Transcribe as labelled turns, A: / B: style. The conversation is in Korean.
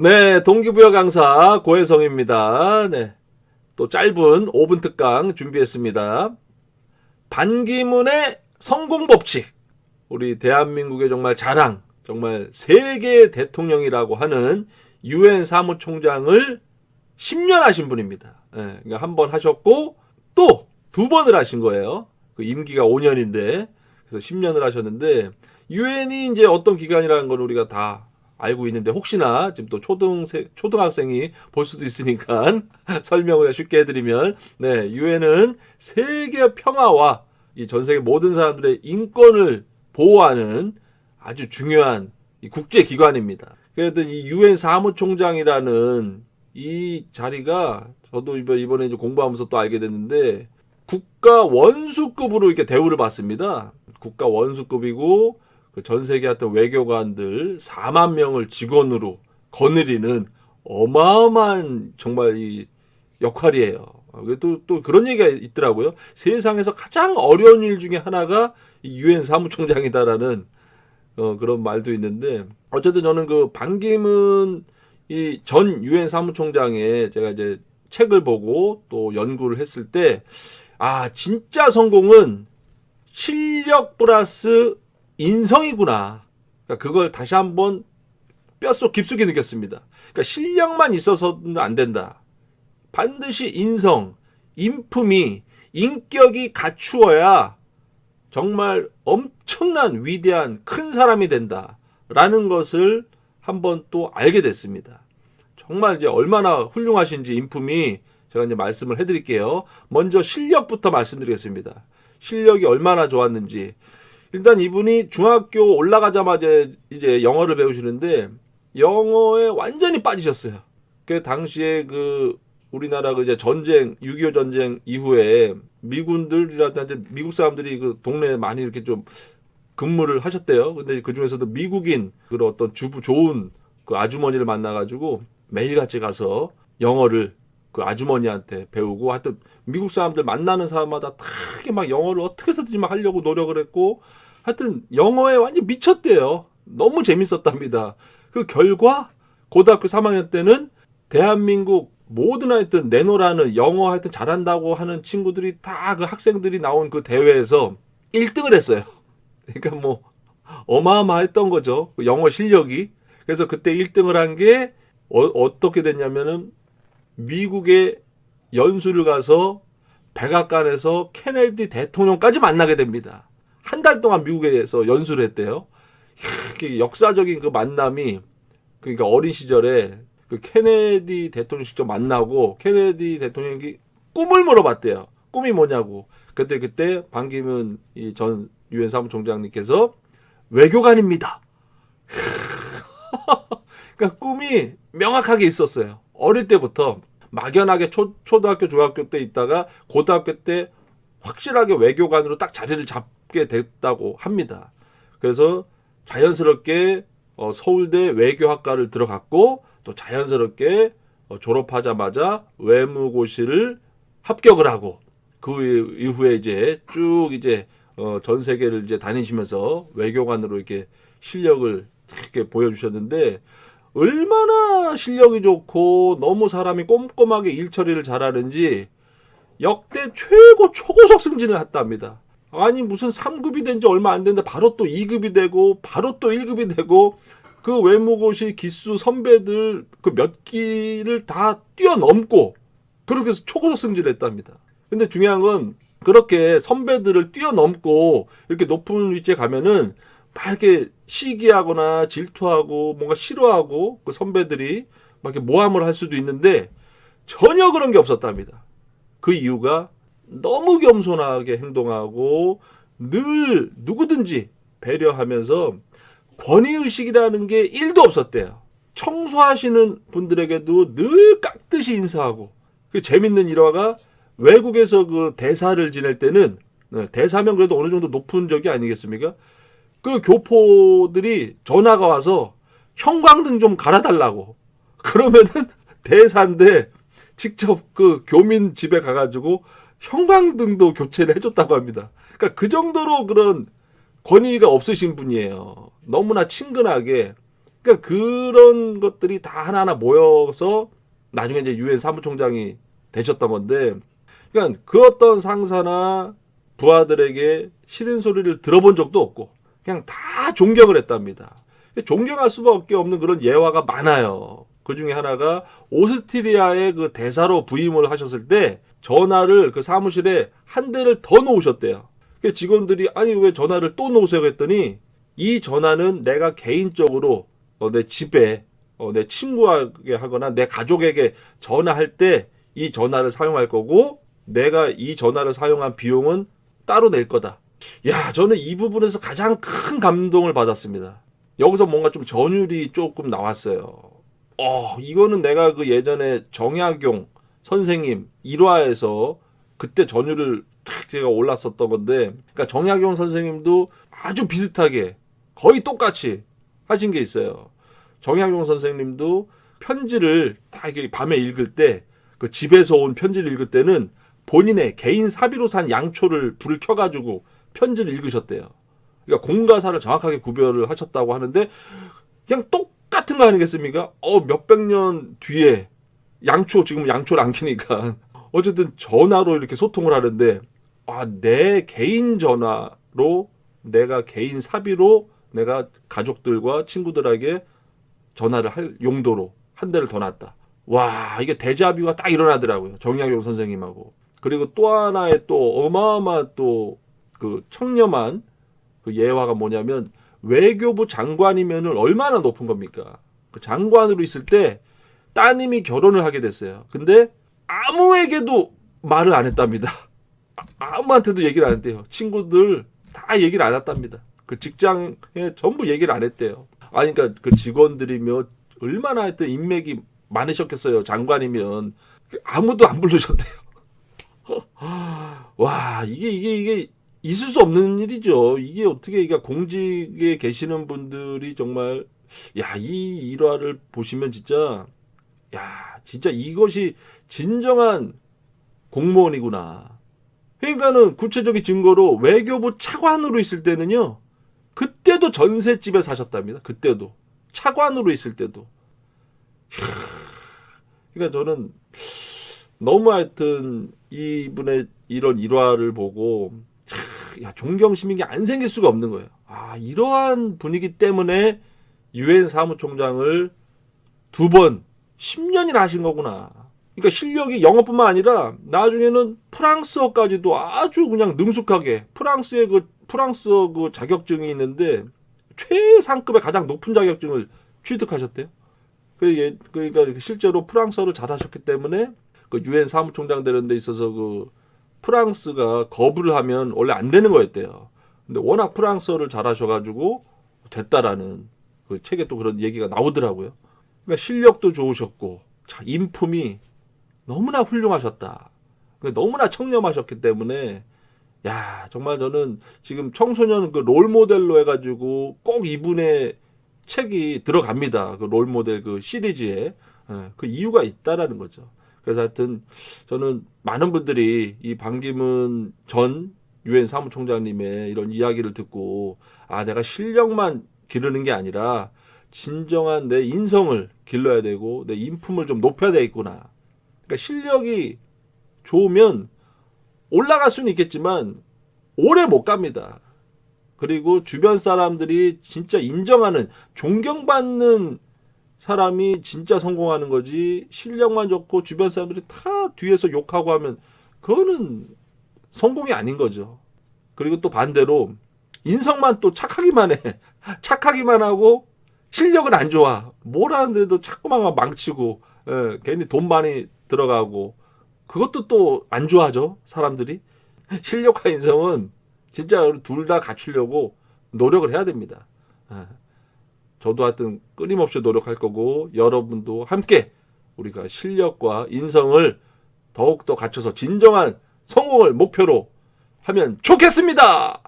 A: 네, 동기부여 강사 고혜성입니다. 네, 또 짧은 5분 특강 준비했습니다. 반기문의 성공 법칙. 우리 대한민국의 정말 자랑, 정말 세계 대통령이라고 하는 유엔 사무총장을 10년 하신 분입니다. 네, 그러니까 한 번 하셨고 또 두 번을 하신 거예요. 그 임기가 5년인데 그래서 10년을 하셨는데 유엔이 이제 어떤 기관이라는 걸 우리가 다 알고 있는데 혹시나 지금 또 초등학생이 볼 수도 있으니까 설명을 쉽게 해드리면 네, 유엔은 세계 평화와 이 전 세계 모든 사람들의 인권을 보호하는 아주 중요한 국제 기관입니다. 그래도 이 유엔 사무총장이라는 이 자리가 저도 이번에 이제 공부하면서 또 알게 됐는데 국가 원수급으로 이렇게 대우를 받습니다. 국가 원수급이고 전 세계 어떤 외교관들 4만 명을 직원으로 거느리는 어마어마한 정말 이 역할이에요. 또 그런 얘기가 있더라고요. 세상에서 가장 어려운 일 중에 하나가 유엔 사무총장이다라는 그런 말도 있는데 어쨌든 저는 그 반기문 이 전 유엔 사무총장의 제가 이제 책을 보고 또 연구를 했을 때 진짜 성공은 실력 플러스 인성이구나. 그러니까 그걸 다시 한번 뼛속 깊숙이 느꼈습니다. 그러니까 실력만 있어서는 안 된다. 반드시 인성, 인품이, 인격이 갖추어야 정말 엄청난 위대한 큰 사람이 된다라는 것을 한번 또 알게 됐습니다. 정말 이제 얼마나 훌륭하신지 인품이 제가 이제 말씀을 해드릴게요. 먼저 실력부터 말씀드리겠습니다. 실력이 얼마나 좋았는지. 일단 이분이 중학교 올라가자마자 이제 영어를 배우시는데 영어에 완전히 빠지셨어요. 그 당시에 그 우리나라 그 이제 전쟁 6.25 전쟁 이후에 미군들이라든지 미국 사람들이 그 동네에 많이 이렇게 좀 근무를 하셨대요. 근데 그 중에서도 미국인 그런 어떤 주부 좋은 그 아주머니를 만나가지고 매일같이 가서 영어를 그 아주머니한테 배우고 하여튼 미국 사람들 만나는 사람마다 다 막 영어를 어떻게 해서든지 막 하려고 노력을 했고 하여튼 영어에 완전 미쳤대요. 너무 재밌었답니다. 그 결과 고등학교 3학년 때는 대한민국 모든 하여튼 내노라는 영어 하여튼 잘한다고 하는 친구들이 다 그 학생들이 나온 그 대회에서 1등을 했어요. 그러니까 뭐 어마어마했던 거죠. 그 영어 실력이. 그래서 그때 1등을 한 게 어떻게 됐냐면은 미국에 연수를 가서 백악관에서 케네디 대통령까지 만나게 됩니다. 한 달 동안 미국에서 연수를 했대요. 역사적인 그 만남이 그러니까 어린 시절에 그 케네디 대통령 직접 만나고 케네디 대통령이 꿈을 물어봤대요. 꿈이 뭐냐고. 그때 반기문 이 전 유엔 사무총장님께서 외교관입니다. 그러니까 꿈이 명확하게 있었어요. 어릴 때부터 막연하게 초등학교 중학교 때 있다가 고등학교 때 확실하게 외교관으로 딱 자리를 잡게 됐다고 합니다. 그래서 자연스럽게 서울대 외교학과를 들어갔고 또 자연스럽게 졸업하자마자 외무고시를 합격을 하고 그 이후에 이제 쭉 이제 전 세계를 이제 다니시면서 외교관으로 이렇게 실력을 이렇게 보여주셨는데 얼마나 실력이 좋고 너무 사람이 꼼꼼하게 일 처리를 잘하는지 역대 최고 초고속 승진을 했답니다. 아니 무슨 3급이 된 지 얼마 안 됐는데 바로 또 2급이 되고 바로 또 1급이 되고 그 외무고시 기수 선배들 그 몇 기를 다 뛰어넘고 그렇게 해서 초고속 승진을 했답니다. 근데 중요한 건 그렇게 선배들을 뛰어넘고 이렇게 높은 위치에 가면은 막 이렇게 시기하거나 질투하고 뭔가 싫어하고 그 선배들이 막 이렇게 모함을 할 수도 있는데 전혀 그런 게 없었답니다. 그 이유가 너무 겸손하게 행동하고 늘 누구든지 배려하면서 권위의식이라는 게 1도 없었대요. 청소하시는 분들에게도 늘 깍듯이 인사하고 그 재밌는 일화가 외국에서 그 대사를 지낼 때는 대사면 그래도 어느 정도 높은 적이 아니겠습니까? 그 교포들이 전화가 와서 형광등 좀 갈아달라고 그러면은 대사인데 직접 그 교민 집에 가가지고 형광등도 교체를 해줬다고 합니다. 그러니까 그 정도로 그런 권위가 없으신 분이에요. 너무나 친근하게 그러니까 그런 것들이 다 하나하나 모여서 나중에 이제 유엔 사무총장이 되셨던 건데, 그러니까 그 어떤 상사나 부하들에게 싫은 소리를 들어본 적도 없고 그냥 다 존경을 했답니다. 존경할 수밖에 없는 그런 예화가 많아요. 그 중에 하나가 오스트리아의 그 대사로 부임을 하셨을 때 전화를 그 사무실에 한 대를 더 놓으셨대요. 직원들이 아니 왜 전화를 또 놓으세요 했더니 이 전화는 내가 개인적으로 내 집에 내 친구에게 하거나 내 가족에게 전화할 때 이 전화를 사용할 거고 내가 이 전화를 사용한 비용은 따로 낼 거다. 야, 저는 이 부분에서 가장 큰 감동을 받았습니다. 여기서 뭔가 좀 전율이 조금 나왔어요. 이거는 내가 그 예전에 정약용 선생님 1화에서 그때 전율을 탁 제가 올랐었던 건데, 그러니까 정약용 선생님도 아주 비슷하게 거의 똑같이 하신 게 있어요. 정약용 선생님도 편지를 다 이렇게 밤에 읽을 때, 그 집에서 온 편지를 읽을 때는 본인의 개인 사비로 산 양초를 불을 켜가지고 편지를 읽으셨대요. 그러니까 공과사를 정확하게 구별을 하셨다고 하는데, 그냥 똑같은 거 아니겠습니까? 몇백 년 뒤에 지금 양초를 안 켜니까 어쨌든 전화로 이렇게 소통을 하는데, 내 개인 전화로 내가 개인 사비로 내가 가족들과 친구들에게 전화를 할 용도로 한 대를 더 놨다. 와, 이게 데자뷰가 딱 일어나더라고요. 정약용 선생님하고. 그리고 또 하나의 또 어마어마한 또 그 청렴한 그 예화가 뭐냐면, 외교부 장관이면은 얼마나 높은 겁니까? 그 장관으로 있을 때 따님이 결혼을 하게 됐어요. 근데 아무에게도 말을 안 했답니다. 아무한테도 얘기를 안 했대요. 친구들 다 얘기를 안 했답니다. 그 직장에 전부 얘기를 안 했대요. 그러니까 그 직원들이며 얼마나 하여튼 인맥이 많으셨겠어요. 장관이면 아무도 안 부르셨대요. 와, 이게 있을 수 없는 일이죠. 이게 어떻게, 그러니까 공직에 계시는 분들이 정말, 이 일화를 보시면 진짜 이것이 진정한 공무원이구나. 그러니까는 구체적인 증거로 외교부 차관으로 있을 때는요, 그때도 전셋집에 사셨답니다. 그때도 차관으로 있을 때도. 그러니까 저는 너무 하여튼 이분의 이런 일화를 보고 존경심이 안 생길 수가 없는 거예요. 이러한 분위기 때문에 유엔 사무총장을 2번 10년이나 하신 거구나. 그러니까 실력이 영어뿐만 아니라 나중에는 프랑스어까지도 아주 그냥 능숙하게, 프랑스어 그 자격증이 있는데 최상급의 가장 높은 자격증을 취득하셨대요. 그러니까 실제로 프랑스어를 잘하셨기 때문에 그 유엔 사무총장 되는 데 있어서 그 프랑스가 거부를 하면 원래 안 되는 거였대요. 근데 워낙 프랑스어를 잘하셔가지고 됐다라는 그 책에 또 그런 얘기가 나오더라고요. 그러니까 실력도 좋으셨고, 인품이 너무나 훌륭하셨다. 너무나 청렴하셨기 때문에, 정말 저는 지금 청소년 그 롤모델로 해가지고 꼭 이분의 책이 들어갑니다. 그 롤모델 그 시리즈에. 그 이유가 있다라는 거죠. 그래서 하여튼 저는 많은 분들이 이 반기문 전 유엔 사무총장님의 이런 이야기를 듣고, 내가 실력만 기르는 게 아니라 진정한 내 인성을 길러야 되고 내 인품을 좀 높여야 되겠구나. 그러니까 실력이 좋으면 올라갈 수는 있겠지만 오래 못 갑니다. 그리고 주변 사람들이 진짜 인정하는, 존경받는 사람이 진짜 성공하는 거지, 실력만 좋고 주변 사람들이 다 뒤에서 욕하고 하면 그거는 성공이 아닌 거죠. 그리고 또 반대로 인성만 또 착하기만 해. 착하기만 하고 실력은 안 좋아. 뭘 하는데도 자꾸만 망치고, 괜히 돈 많이 들어가고, 그것도 또 안 좋아하죠, 사람들이. 실력과 인성은 진짜 둘 다 갖추려고 노력을 해야 됩니다. 저도 하여튼 끊임없이 노력할 거고, 여러분도 함께 우리가 실력과 인성을 더욱더 갖춰서 진정한 성공을 목표로 하면 좋겠습니다.